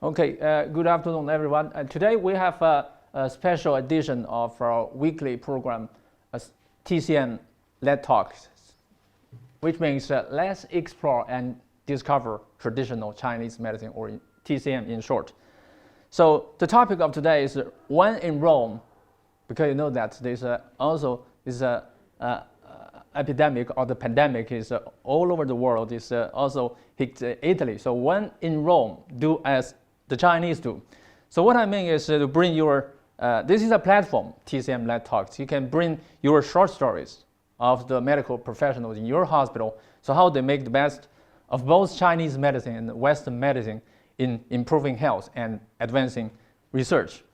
Okay, good afternoon, everyone. Today we have a special edition of our weekly program, TCM LED Talk, which means let's explore and discover traditional Chinese medicine, or TCM in short. So the topic of today is when in Rome, because you know that there's also this epidemic or the pandemic is all over the world, is also hit Italy. So when in Rome, do as the Chinese do. So what I mean is to bring your, this is a platform, TCM LED Talks. You can bring your short stories of the medical professionals in your hospital, so how they make the best of both Chinese medicine and Western medicine in improving health and advancing research.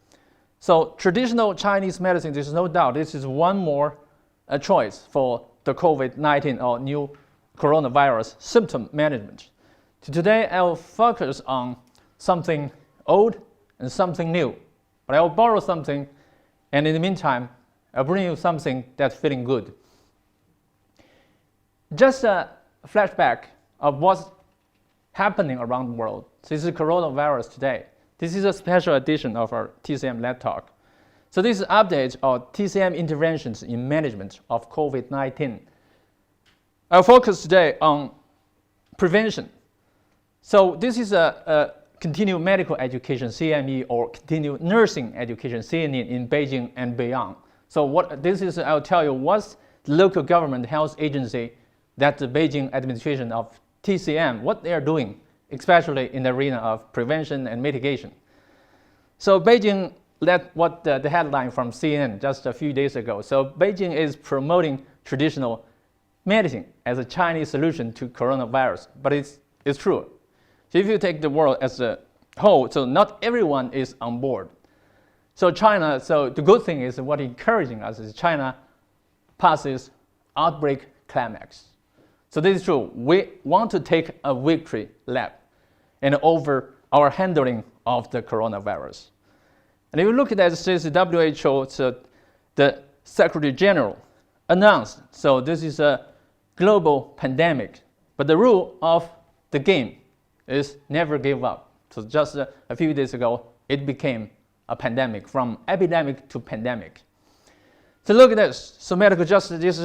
So traditional Chinese medicine, there's no doubt, this is one more choice for the COVID-19 or new coronavirus symptom management. So today I'll focus on something old and something new. But I'll borrow something, and in the meantime, I'll bring you something that's feeling good. Just a flashback of what's happening around the world. This is coronavirus today. This is a special edition of our TCM LED Talk. So this is an update of TCM interventions in management of COVID-19. I'll focus today on prevention. So this is a continued medical education, CME, or continued nursing education, CNE, in Beijing and beyond. So what this is, I'll tell you what's the local government health agency that the Beijing administration of TCM, what they are doing, especially in the arena of prevention and mitigation. So Beijing, that's what the headline from CNN just a few days ago. So Beijing is promoting traditional medicine as a Chinese solution to coronavirus, but it's true. So if you take the world as a whole, so not everyone is on board. So China, so the good thing is what encouraging us is China passes outbreak climax. So this is true. We want to take a victory lap and over our handling of the coronavirus. And if you look at this, WHO, so the Secretary General announced, so this is a global pandemic, but the rule of the game is never give up. So just a few days ago, it became a pandemic, from epidemic to pandemic. So look at this. So medical justice, this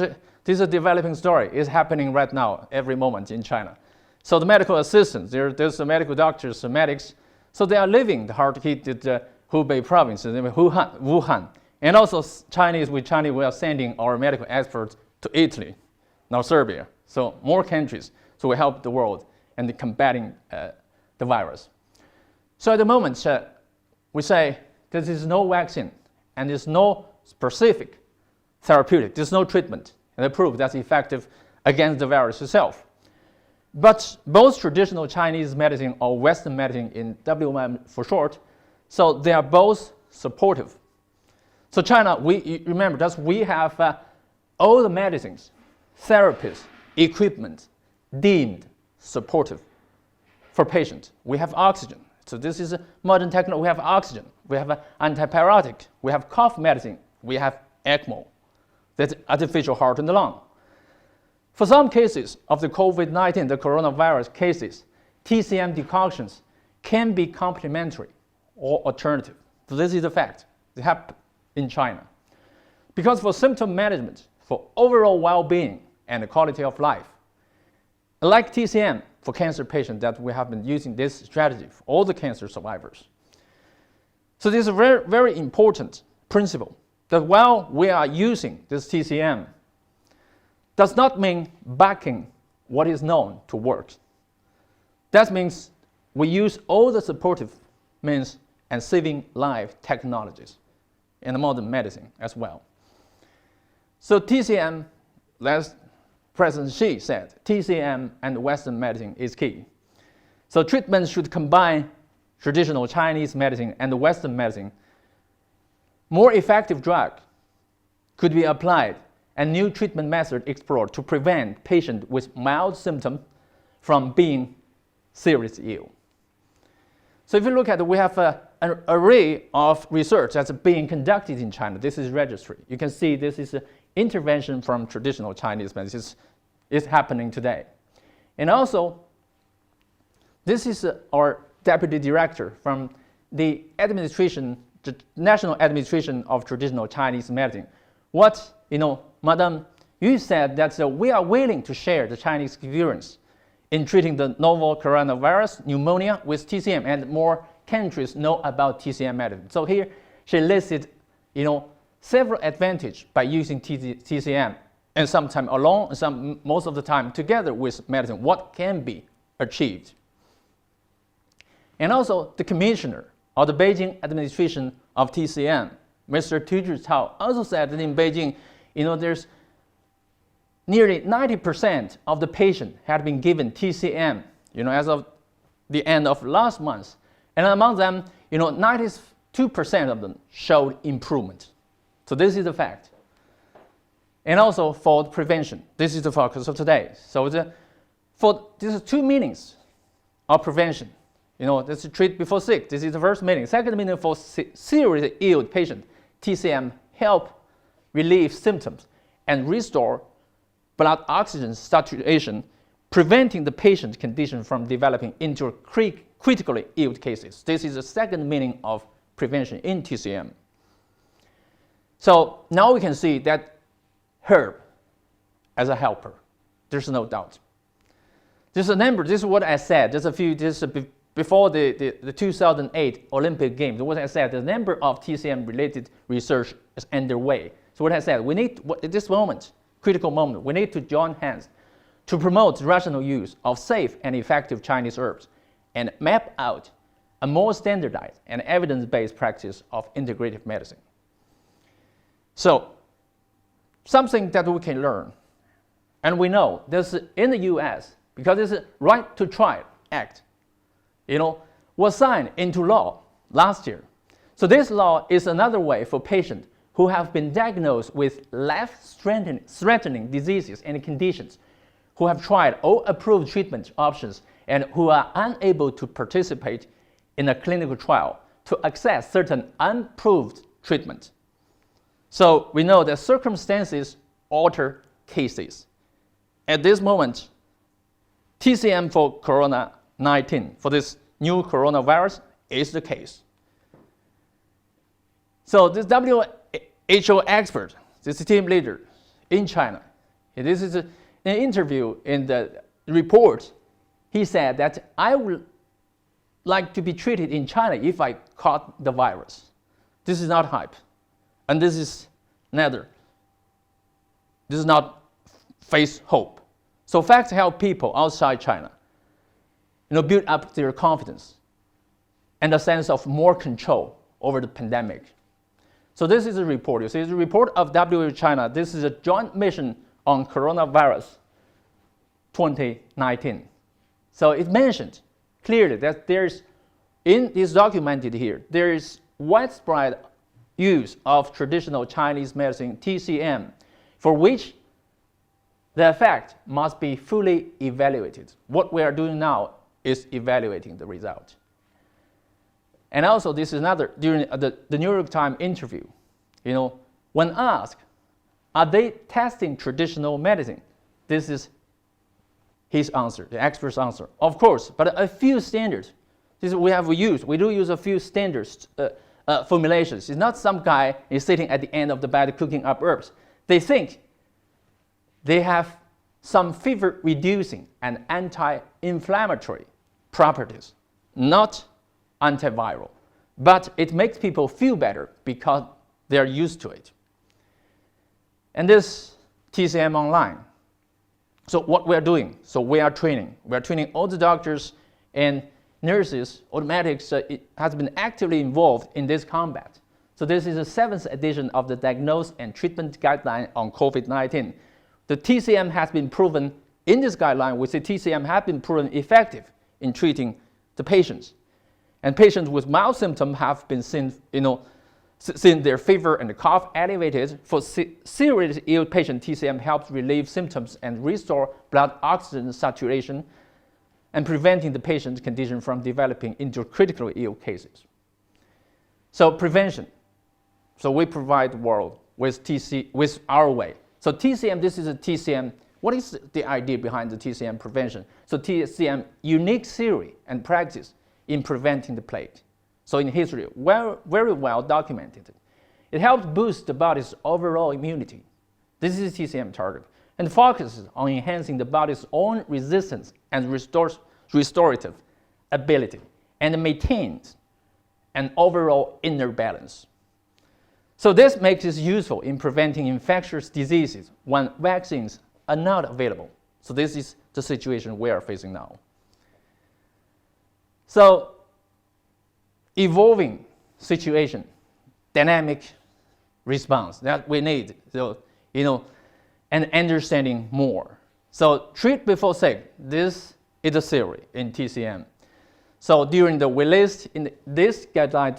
is a developing story. It's happening right now, every moment in China. So the medical assistants, there's the medical doctors, the medics, so they are living the hard-hit Hubei province, Wuhan. And also Chinese, we are sending our medical experts to Italy, now Serbia. So more countries, so we help the world in combating the virus. So at the moment, we say there is no vaccine and there's no specific therapeutic, there's no treatment, and they prove that's effective against the virus itself. But both traditional Chinese medicine or Western medicine, in WM for short, so they are both supportive. So China, remember that we have all the medicines, therapies, equipment deemed supportive for patients. We have oxygen. So this is a modern technology. We have oxygen. We have antibiotic. We have cough medicine. We have ECMO. That's artificial heart and lung. For some cases of the COVID-19, the coronavirus cases, TCM decoctions can be complementary or alternative. So this is a fact. It happens in China. Because for symptom management, for overall well-being and the quality of life, like TCM for cancer patients, that we have been using this strategy for all the cancer survivors. So this is a very, very important principle, that while we are using this TCM, does not mean backing what is known to work. That means we use all the supportive means and saving life technologies in the modern medicine as well. So TCM, as President Xi said, TCM and Western medicine is key. So treatment should combine traditional Chinese medicine and Western medicine. More effective drug could be applied and new treatment method explored to prevent patients with mild symptoms from being seriously ill. So if you look at it, we have an array of research that's being conducted in China. This is registry. You can see this is an intervention from traditional Chinese medicine. It's happening today. And also, this is our deputy director from the National Administration of Traditional Chinese Medicine. Madam Yu said that we are willing to share the Chinese experience in treating the novel coronavirus pneumonia with TCM, and more countries know about TCM medicine. So here she listed, several advantages by using TCM, and sometimes alone, most of the time together with medicine, what can be achieved. And also the commissioner of the Beijing administration of TCM, Mr. Tao, also said that in Beijing, there's nearly 90% of the patients had been given TCM, as of the end of last month. And among them, 92% of them showed improvement. So this is the fact. And also for prevention, this is the focus of today. So this is two meanings of prevention. This is treat before sick. This is the first meaning. Second meaning, for seriously ill patient, TCM help relieve symptoms and restore blood oxygen saturation, preventing the patient's condition from developing into critically ill cases. This is the second meaning of prevention in TCM. So now we can see that herb as a helper. There's no doubt. This is a number. This is what I said. Before the 2008 Olympic Games. What I said, the number of TCM-related research is underway. So what I said, we need at this moment, critical moment, we need to join hands to promote rational use of safe and effective Chinese herbs and map out a more standardized and evidence-based practice of integrative medicine. So, something that we can learn, and we know this in the US, because it's a right to try act, was signed into law last year. So this law is another way for patients who have been diagnosed with life-threatening diseases and conditions, who have tried all approved treatment options and who are unable to participate in a clinical trial to access certain unproved treatment. So we know that circumstances alter cases. At this moment, TCM for COVID-19, for this new coronavirus, is the case. So this WHO expert, this team leader in China, this is an interview in the report. He said that I would like to be treated in China if I caught the virus. This is not hype, and this is not face hope. So facts help people outside China, build up their confidence and a sense of more control over the pandemic. So this is a report. You see, it's a report of WHO China. This is a joint mission on coronavirus 2019. So it mentioned clearly that it's documented here, there is widespread use of traditional Chinese medicine, TCM, for which the effect must be fully evaluated. What we are doing now is evaluating the result. And also, this is another, during the New York Times interview, when asked, are they testing traditional medicine? This is his answer, the expert's answer. Of course, but a few standards. We do use a few standards formulations. It's not some guy is sitting at the end of the bed cooking up herbs. They think they have some fever-reducing and anti-inflammatory properties, not antiviral. But it makes people feel better because they are used to it. And this TCM online. So what we are doing, we are training. We are training all the doctors and nurses, automatics, has been actively involved in this combat. So this is the 7th edition of the Diagnosis and Treatment Guideline on COVID-19. The TCM has been proven, in this guideline, we say TCM has been proven effective in treating the patients. And patients with mild symptoms have been seen their fever and cough elevated. For seriously ill patients, TCM helps relieve symptoms and restore blood oxygen saturation and preventing the patient's condition from developing into critically ill cases. So prevention. So we provide the world with our way. So TCM, this is a TCM. What is the idea behind the TCM prevention? So TCM unique theory and practice in preventing the plague. So in history, very well documented. It helps boost the body's overall immunity. This is TCM target, and focuses on enhancing the body's own resistance and restorative ability, and maintains an overall inner balance. So this makes it useful in preventing infectious diseases when vaccines are not available. So this is the situation we are facing now. So evolving situation, dynamic response that we need, so, and understanding more. So treat before sick, this is a theory in TCM. So during the release in this guideline,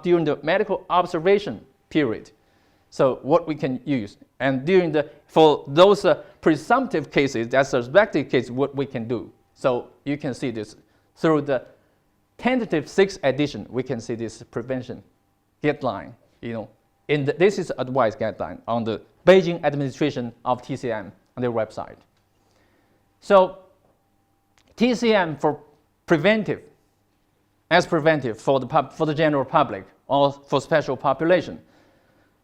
during the medical observation period, so what we can use, and for those presumptive cases, that suspected cases, what we can do. So you can see this through the tentative 6th edition. We can see this prevention guideline. This is advice guideline on the Beijing administration of TCM on their website. So TCM for preventive for the general public or for special population.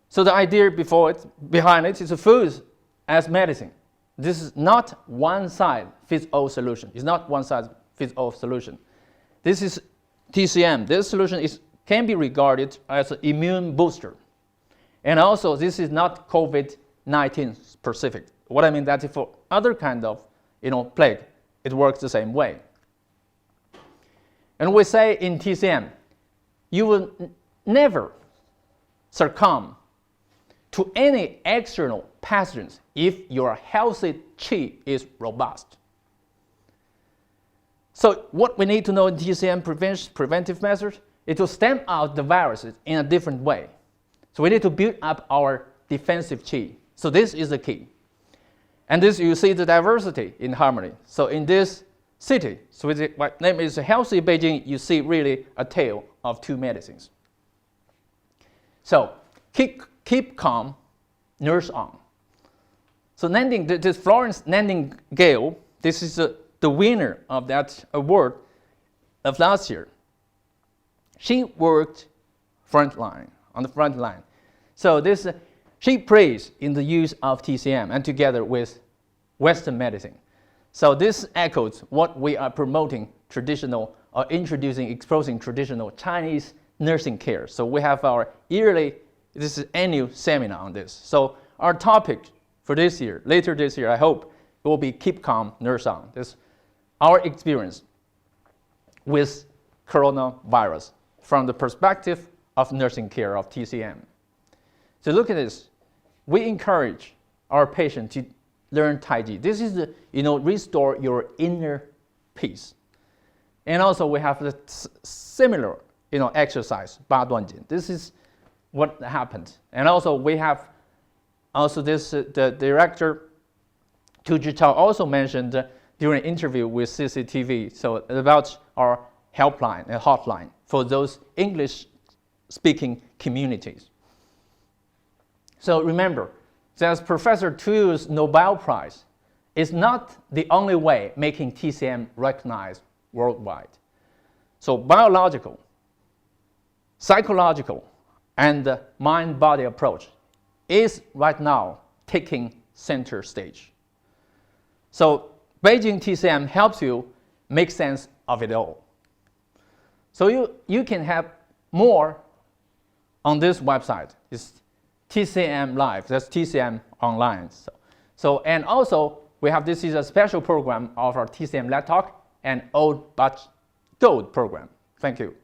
So the idea behind it is food as medicine. This is not one-size-fits-all solution. It's not one-size-fits-all solution. This is TCM. This solution can be regarded as an immune booster. And also, this is not COVID-19 specific. What I mean that for other kind of plague, it works the same way. And we say in TCM, you will never succumb to any external pathogens if your healthy qi is robust. So what we need to know in TCM preventive measures is to stamp out the viruses in a different way. So we need to build up our defensive qi. So this is the key. And this, you see the diversity in harmony. So in this city, so my name is Healthy Beijing, you see really a tale of two medicines. So keep calm, nurse on. So this Florence Nightingale, this is the winner of that award of last year. She worked on the front line. So she praised in the use of TCM and together with Western medicine. So this echoes what we are promoting exposing traditional Chinese nursing care. So we have our this is annual seminar on this. So our topic for later this year, I hope, it will be keep calm, nurse on. This our experience with coronavirus from the perspective of nursing care of TCM. So look at this. We encourage our patients to learn Tai Chi. This is restore your inner peace. And also we have the similar exercise, Ba Duan Jin. This is what happened. And also we have the director Tu Zhichao also mentioned during an interview with CCTV, so about our helpline and hotline for those English-speaking communities. So remember, that Professor Cui's Nobel Prize is not the only way making TCM recognized worldwide. So biological, psychological, and mind-body approach is right now taking center stage. So Beijing TCM helps you make sense of it all. So you can have more on this website. It's TCM Live, that's TCM Online. And also this is a special program of our TCM LED Talk and Old But Gold program. Thank you.